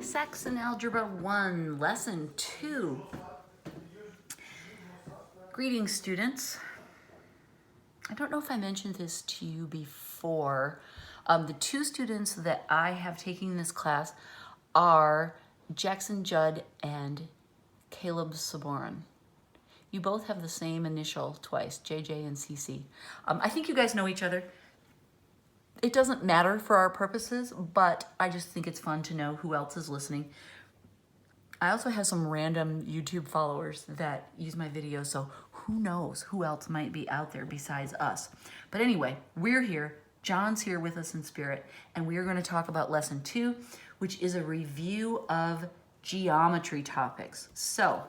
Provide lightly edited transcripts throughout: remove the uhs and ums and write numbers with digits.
Saxon Algebra 1, Lesson 2. Greetings, students. I don't know if I mentioned this to you before. The two students that I have taking this class are Jackson Judd and Caleb Saborin. You both have the same initial twice, JJ and CC. I think you guys know each other. It doesn't matter for our purposes, but I just think it's fun to know who else is listening. I also have some random YouTube followers that use my videos, so who knows who else might be out there besides us. But anyway, we're here. John's here with us in spirit, and we are going to talk about Lesson 2, which is a review of geometry topics. So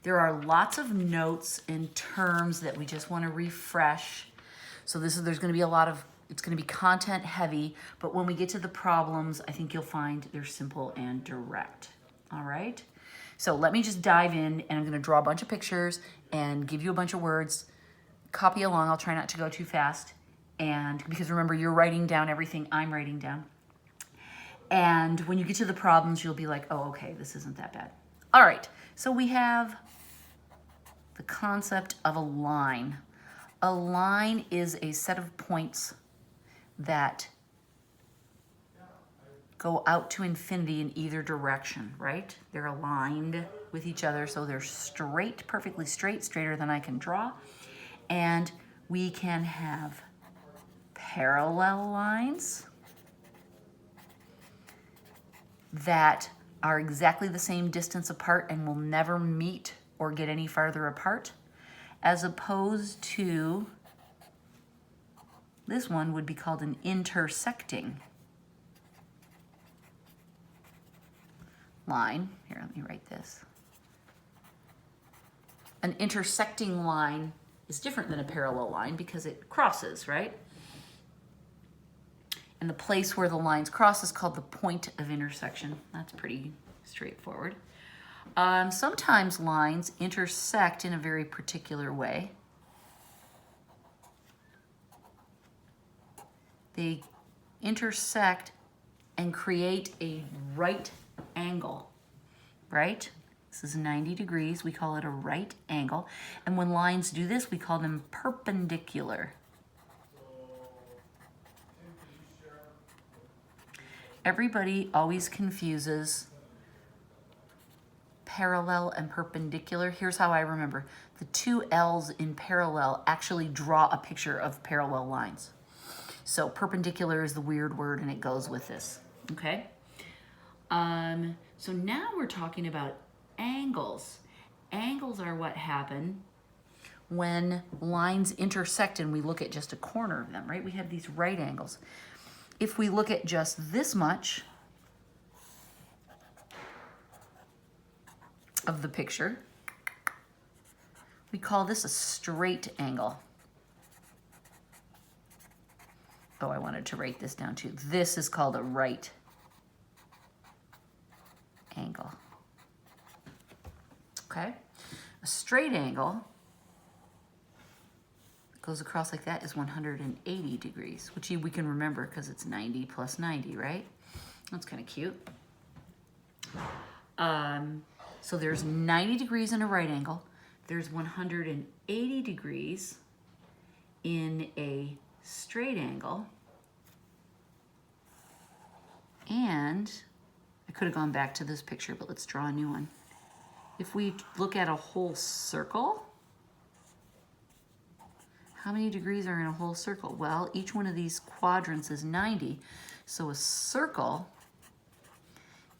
there are lots of notes and terms that we just want to refresh. So there's going to be it's going to be content heavy, but when we get to the problems, I think you'll find they're simple and direct. All right? So let me just dive in, and I'm going to draw a bunch of pictures and give you a bunch of words. Copy along. I'll try not to go too fast. And because remember, you're writing down everything I'm writing down. And when you get to the problems, you'll be like, oh, okay, this isn't that bad. All right. So we have the concept of a line. A line is a set of points that go out to infinity in either direction, right? They're aligned with each other, so they're straight, perfectly straight, straighter than I can draw. And we can have parallel lines that are exactly the same distance apart and will never meet or get any farther apart, as opposed to this one would be called an intersecting line. Here, let me write this. An intersecting line is different than a parallel line because it crosses, right? And the place where the lines cross is called the point of intersection. That's pretty straightforward. Sometimes lines intersect in a very particular way. They intersect and create a right angle, right? This is 90 degrees. We call it a right angle. And when lines do this, we call them perpendicular. Everybody always confuses parallel and perpendicular. Here's how I remember. The two L's in parallel actually draw a picture of parallel lines. So perpendicular is the weird word, and it goes with this, okay? So now we're talking about angles. Angles are what happen when lines intersect and we look at just a corner of them, right? We have these right angles. If we look at just this much of the picture, we call this a straight angle. Oh, I wanted to write this down too. This is called a right angle. Okay? A straight angle goes across like that is 180 degrees, which we can remember because it's 90 plus 90, right? That's kind of cute. So there's 90 degrees in a right angle. There's 180 degrees in a straight angle. And I could have gone back to this picture, but let's draw a new one. If we look at a whole circle, how many degrees are in a whole circle? Well, each one of these quadrants is 90. So a circle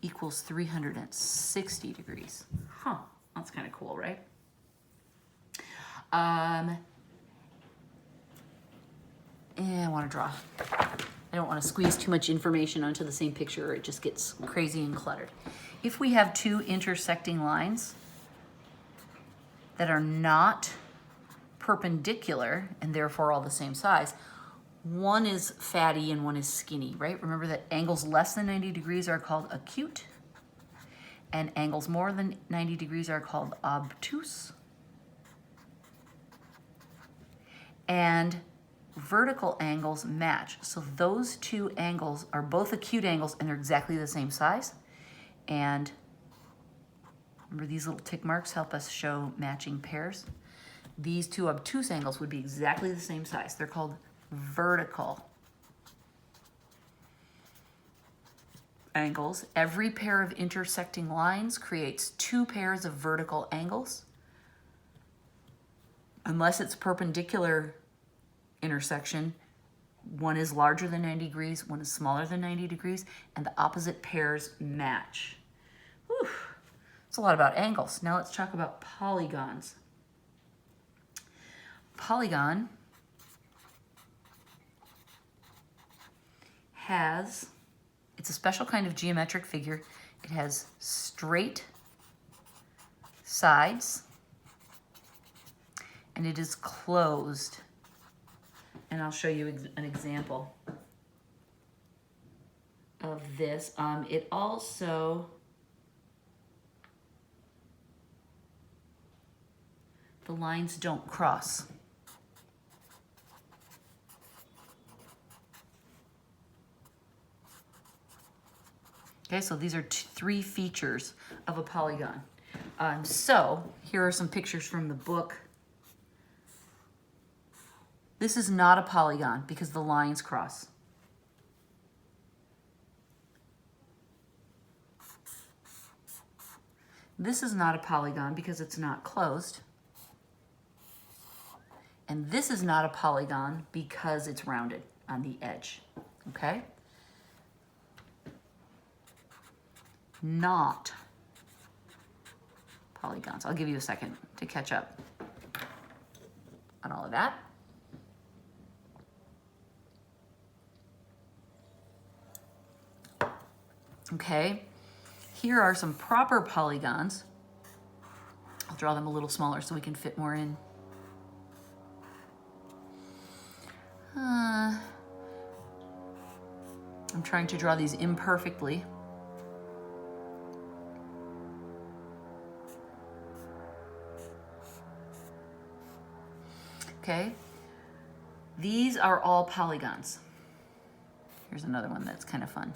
equals 360 degrees. Huh, that's kind of cool, right? And I want to draw. I don't want to squeeze too much information onto the same picture or it just gets crazy and cluttered. If we have two intersecting lines that are not perpendicular and therefore all the same size, one is fatty and one is skinny, right? Remember that angles less than 90 degrees are called acute, and angles more than 90 degrees are called obtuse. And vertical angles match. So those two angles are both acute angles and they're exactly the same size. And remember, these little tick marks help us show matching pairs. These two obtuse angles would be exactly the same size. They're called vertical angles. Every pair of intersecting lines creates two pairs of vertical angles. Unless it's perpendicular intersection, one is larger than 90 degrees, one is smaller than 90 degrees, and the opposite pairs match. Whew. It's a lot about angles. Now let's talk about polygons. Polygon it's a special kind of geometric figure. It has straight sides and it is closed. And I'll show you an example of this. It also, the lines don't cross. Okay, so these are three features of a polygon. So here are some pictures from the book. This is not a polygon because the lines cross. This is not a polygon because it's not closed. And this is not a polygon because it's rounded on the edge, okay? Not polygons. I'll give you a second to catch up on all of that. Okay, here are some proper polygons. I'll draw them a little smaller so we can fit more in. I'm trying to draw these imperfectly. Okay, these are all polygons. Here's another one that's kind of fun.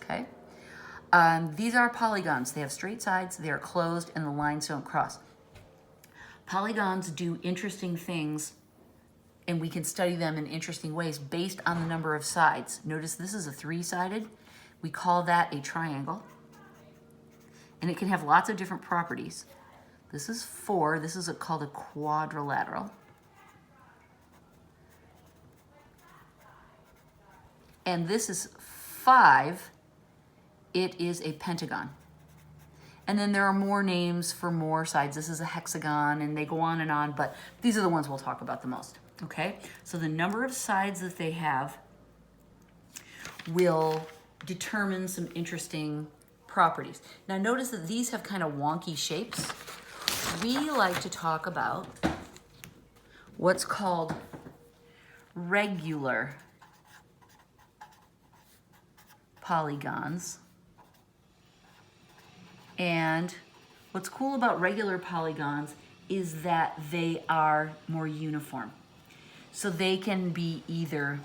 Okay, these are polygons. They have straight sides, they are closed, and the lines don't cross. Polygons do interesting things, and we can study them in interesting ways based on the number of sides. Notice this is a three-sided. We call that a triangle, and it can have lots of different properties. This is 4. This is called a quadrilateral. And this is 5. It is a pentagon. And then there are more names for more sides. This is a hexagon, and they go on, but these are the ones we'll talk about the most, okay? So the number of sides that they have will determine some interesting properties. Now notice that these have kind of wonky shapes. We like to talk about what's called regular polygons. And what's cool about regular polygons is that they are more uniform. So they can be either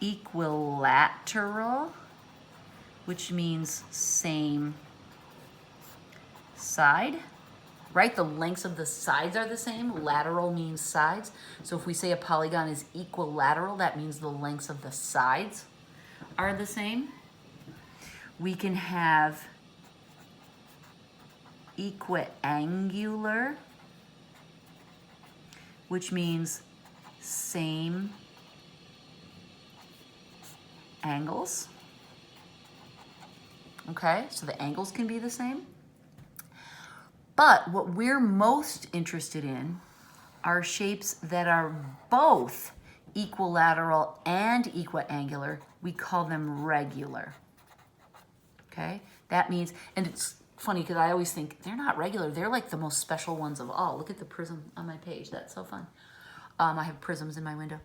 equilateral, which means same side, right? The lengths of the sides are the same. Lateral means sides. So if we say a polygon is equilateral, that means the lengths of the sides are the same. We can have equiangular, which means same angles. Okay, so the angles can be the same. But what we're most interested in are shapes that are both equilateral and equiangular. We call them regular. Okay, that means, and it's funny because I always think they're not regular. They're like the most special ones of all. Look at the prism on my page. That's so fun. I have prisms in my window.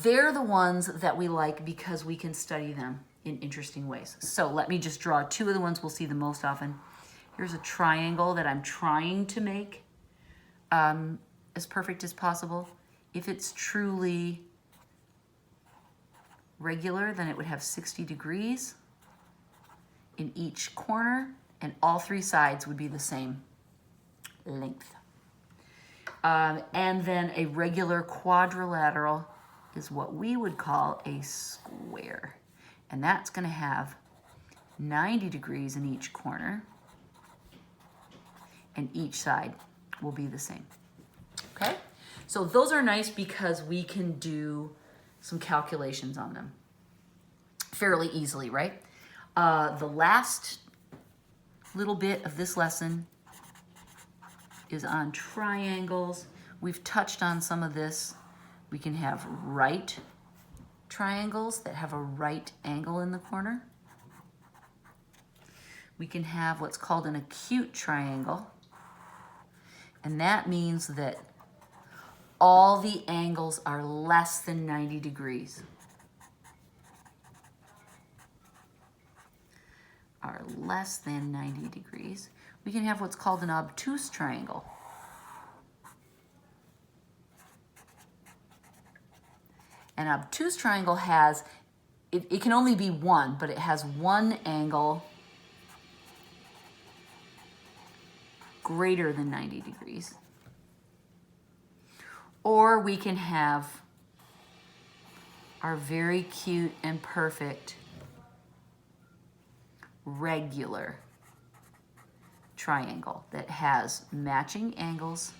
They're the ones that we like because we can study them in interesting ways. So let me just draw 2 of the ones we'll see the most often. Here's a triangle that I'm trying to make as perfect as possible. If it's truly regular, then it would have 60 degrees in each corner, and all three sides would be the same length. And then a regular quadrilateral is what we would call a square. And that's going to have 90 degrees in each corner, and each side will be the same. Okay? So those are nice because we can do some calculations on them fairly easily, right? The last little bit of this lesson is on triangles. We've touched on some of this. We can have right triangles that have a right angle in the corner. We can have what's called an acute triangle, and that means that all the angles are less than 90 degrees. Are less than 90 degrees. We can have what's called an obtuse triangle. An obtuse triangle has, it can only be one, but it has one angle greater than 90 degrees. Or we can have our very cute and perfect regular triangle that has matching angles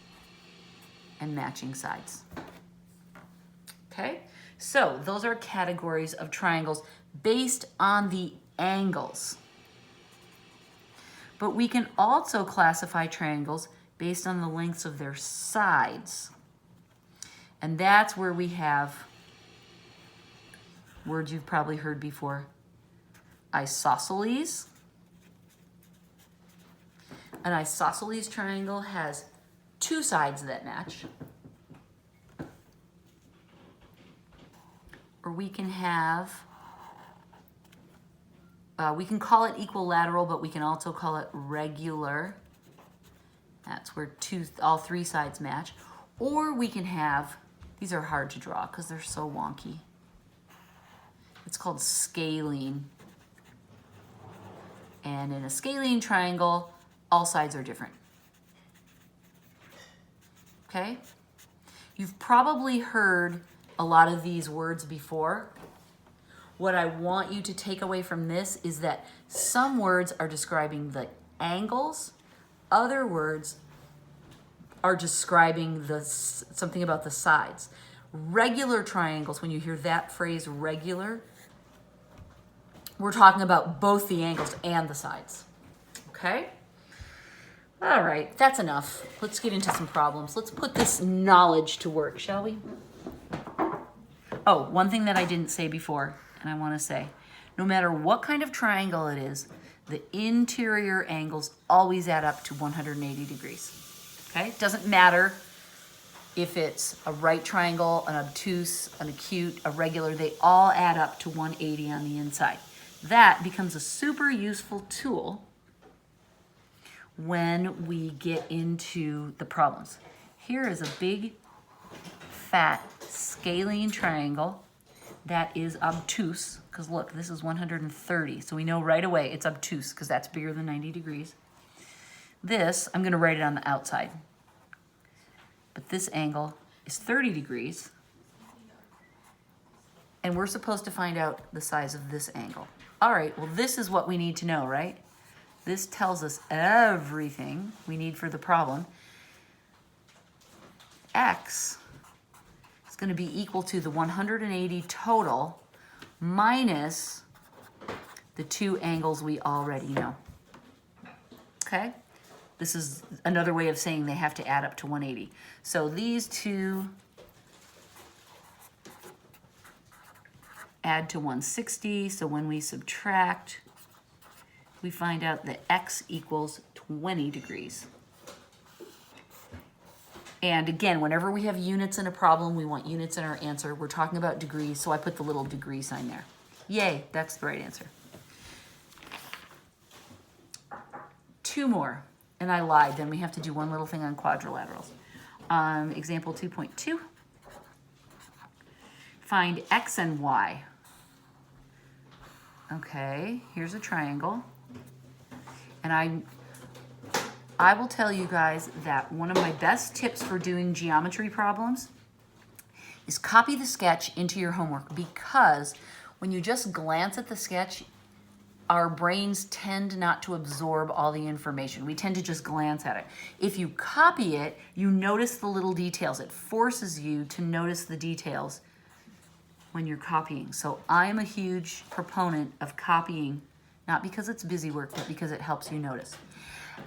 and matching sides. Okay, so those are categories of triangles based on the angles. But we can also classify triangles based on the lengths of their sides. And that's where we have words you've probably heard before. Isosceles. An isosceles triangle has two sides that match. Or we can have, we can call it equilateral, but we can also call it regular. That's where all three sides match. Or we can have, these are hard to draw because they're so wonky. It's called scalene. And in a scalene triangle, all sides are different. Okay? You've probably heard a lot of these words before. What I want you to take away from this is that some words are describing the angles, other words are describing something about the sides. Regular triangles, when you hear that phrase regular, we're talking about both the angles and the sides. Okay? All right, that's enough. Let's get into some problems. Let's put this knowledge to work, shall we? Oh, one thing that I didn't say before, and I want to say, no matter what kind of triangle it is, the interior angles always add up to 180 degrees. Okay? It doesn't matter if it's a right triangle, an obtuse, an acute, a regular, they all add up to 180 on the inside. That becomes a super useful tool when we get into the problems. Here is a big, fat, scalene triangle that is obtuse, because look, this is 130, so we know right away it's obtuse because that's bigger than 90 degrees. This, I'm going to write it on the outside, but this angle is 30 degrees, and we're supposed to find out the size of this angle. All right, well, this is what we need to know, right? This tells us everything we need for the problem. X is going to be equal to the 180 total minus the two angles we already know. Okay? This is another way of saying they have to add up to 180. So these two add to 160. So when we subtract, we find out that X equals 20 degrees. And again, whenever we have units in a problem, we want units in our answer. We're talking about degrees, so I put the little degree sign there. Yay, that's the right answer. Two more, and I lied. Then we have to do one little thing on quadrilaterals. Example 2.2. Find x and y. Okay, here's a triangle. And I will tell you guys that one of my best tips for doing geometry problems is copy the sketch into your homework, because when you just glance at the sketch, our brains tend not to absorb all the information. We tend to just glance at it. If you copy it, you notice the little details. It forces you to notice the details when you're copying. So I'm a huge proponent of copying, not because it's busy work, but because it helps you notice.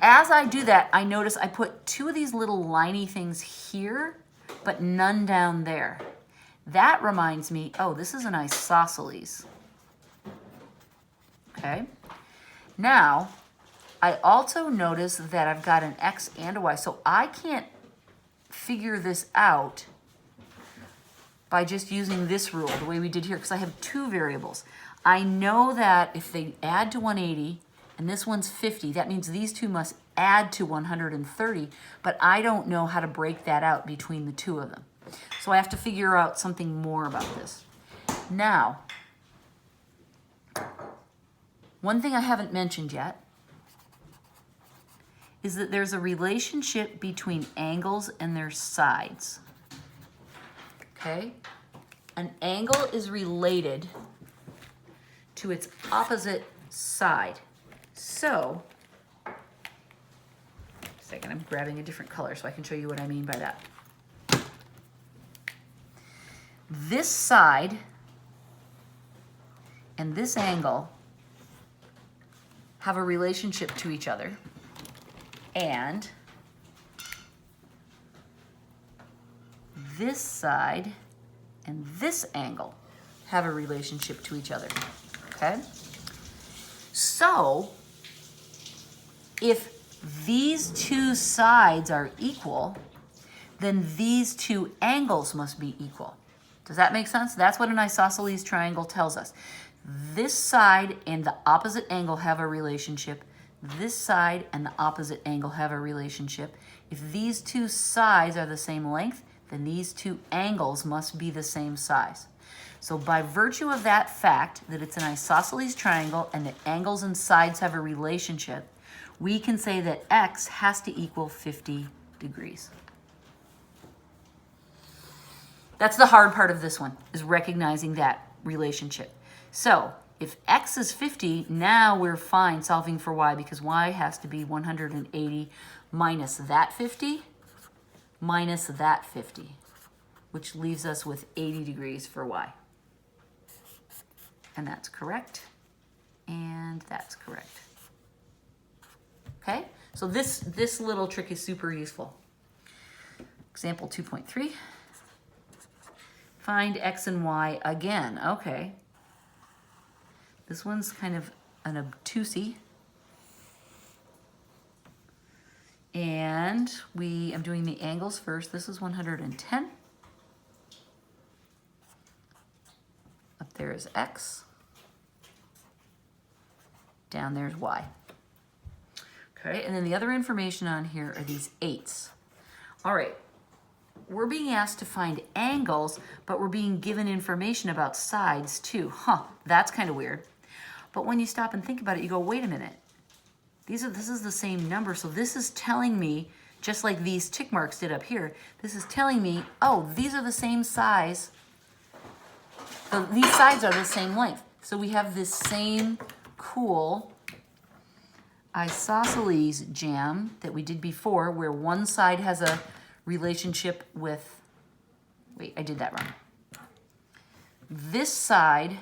As I do that, I notice I put two of these little liney things here, but none down there. That reminds me, oh, this is an isosceles. Okay. Now, I also notice that I've got an x and a y, so I can't figure this out by just using this rule, the way we did here, because I have two variables. I know that if they add to 180, and this one's 50, that means these two must add to 130, but I don't know how to break that out between the two of them. So I have to figure out something more about this. Now, one thing I haven't mentioned yet is that there's a relationship between angles and their sides. Okay? An angle is related to its opposite side. So, a second, I'm grabbing a different color so I can show you what I mean by that. This side and this angle have a relationship to each other, and this side and this angle have a relationship to each other, okay? So, if these two sides are equal, then these two angles must be equal. Does that make sense? That's what an isosceles triangle tells us. This side and the opposite angle have a relationship. This side and the opposite angle have a relationship. If these two sides are the same length, then these two angles must be the same size. So by virtue of that fact, that it's an isosceles triangle and that angles and sides have a relationship, we can say that x has to equal 50 degrees. That's the hard part of this one, is recognizing that relationship. So if x is 50, now we're fine solving for y, because y has to be 180 minus that 50 minus that 50, which leaves us with 80 degrees for y. And that's correct, and that's correct. Okay, so this little trick is super useful. Example 2.3. Find x and y again. Okay. This one's kind of an obtusey. And I'm doing the angles first. This is 110. Up there is x. Down there's y. Okay, and then the other information on here are these 8s. All right. We're being asked to find angles, but we're being given information about sides too. That's kind of weird. But when you stop and think about it, you go, wait a minute. This is the same number, so this is telling me, just like these tick marks did up here, this is telling me, oh, these are the same size. So these sides are the same length. So we have this same cool isosceles jam that we did before, where one side has a relationship with, wait, I did that wrong. This side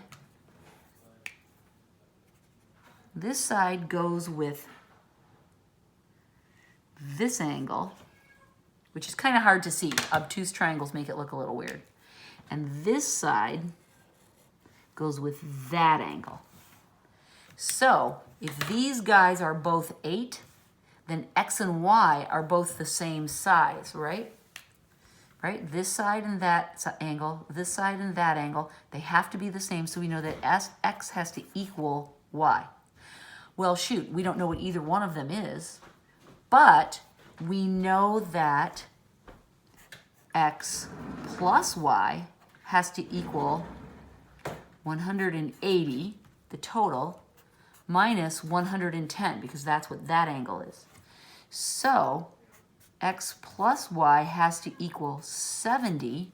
goes with this angle, which is kind of hard to see. Obtuse triangles make it look a little weird. And this side goes with that angle. So if these guys are both 8, then x and y are both the same size, right? Right? This side and that angle, this side and that angle, they have to be the same, so we know that x has to equal y. Well, shoot, we don't know what either one of them is, but we know that x plus y has to equal 180, the total, minus 110, because that's what that angle is. So x plus y has to equal 70,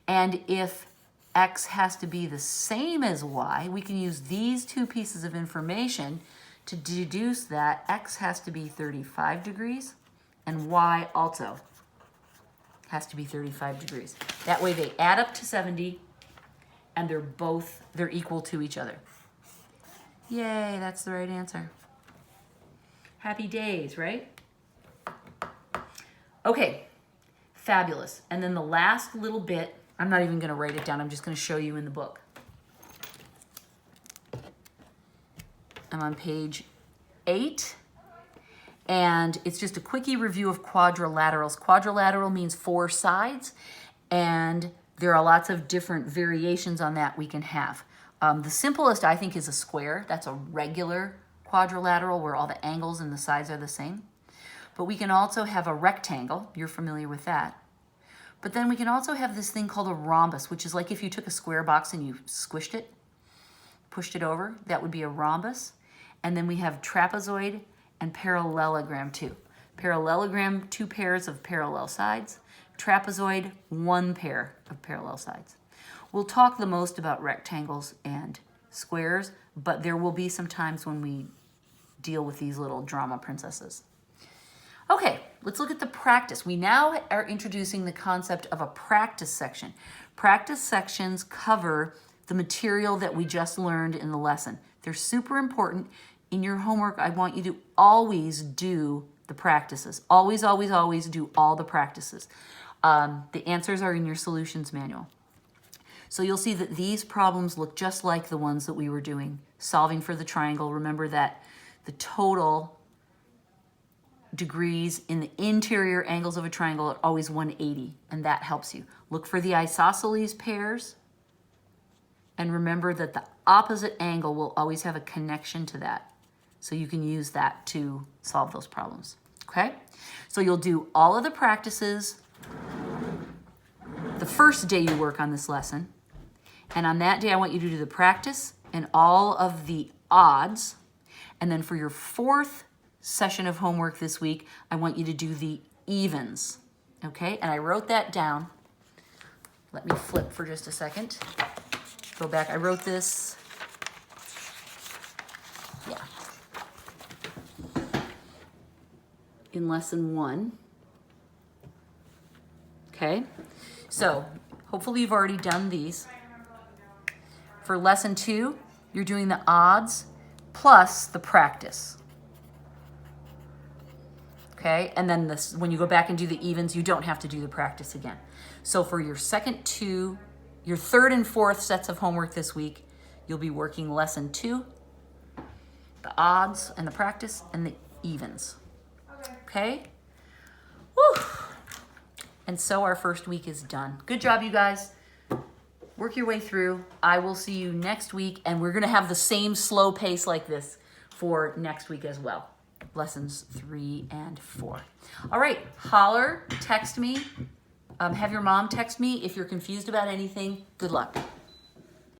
and if x has to be the same as y, we can use these two pieces of information to deduce that x has to be 35 degrees and y also has to be 35 degrees. That way they add up to 70 and they're equal to each other. Yay, that's the right answer. Happy days, right? Okay, fabulous. And then the last little bit, I'm not even going to write it down, I'm just going to show you in the book. I'm on page 8, and it's just a quickie review of quadrilaterals. Quadrilateral means 4 sides, and there are lots of different variations on that we can have. The simplest, I think, is a square. That's a regular quadrilateral where all the angles and the sides are the same. But we can also have a rectangle. You're familiar with that. But then we can also have this thing called a rhombus, which is like if you took a square box and you squished it, pushed it over, that would be a rhombus. And then we have trapezoid and parallelogram too. Parallelogram, 2 pairs of parallel sides. Trapezoid, 1 pair of parallel sides. We'll talk the most about rectangles and squares, but there will be some times when we deal with these little drama princesses. Okay, let's look at the practice. We now are introducing the concept of a practice section. Practice sections cover the material that we just learned in the lesson. They're super important. In your homework, I want you to always do the practices. Always, always, always do all the practices. The answers are in your solutions manual. So you'll see that these problems look just like the ones that we were doing. Solving for the triangle. Remember that the total degrees in the interior angles of a triangle are always 180, and that helps you. Look for the isosceles pairs, and remember that the opposite angle will always have a connection to that. So you can use that to solve those problems, okay? So you'll do all of the practices the first day you work on this lesson, and on that day I want you to do the practice and all of the odds, and then for your 4th session of homework this week, I want you to do the evens, okay? And I wrote that down. Let me flip for just a second. Go back, I wrote this, yeah, in lesson 1, okay? So, hopefully you've already done these. For lesson 2, you're doing the odds plus the practice. Okay, and then this, when you go back and do the evens, you don't have to do the practice again. So for your your 3rd and 4th sets of homework this week, you'll be working lesson 2, the odds and the practice and the evens. Okay? Woo! And so our first week is done. Good job, you guys. Work your way through. I will see you next week, and we're gonna have the same slow pace like this for next week as well. Lessons 3 and 4. All right, holler, text me, have your mom text me if you're confused about anything. Good luck.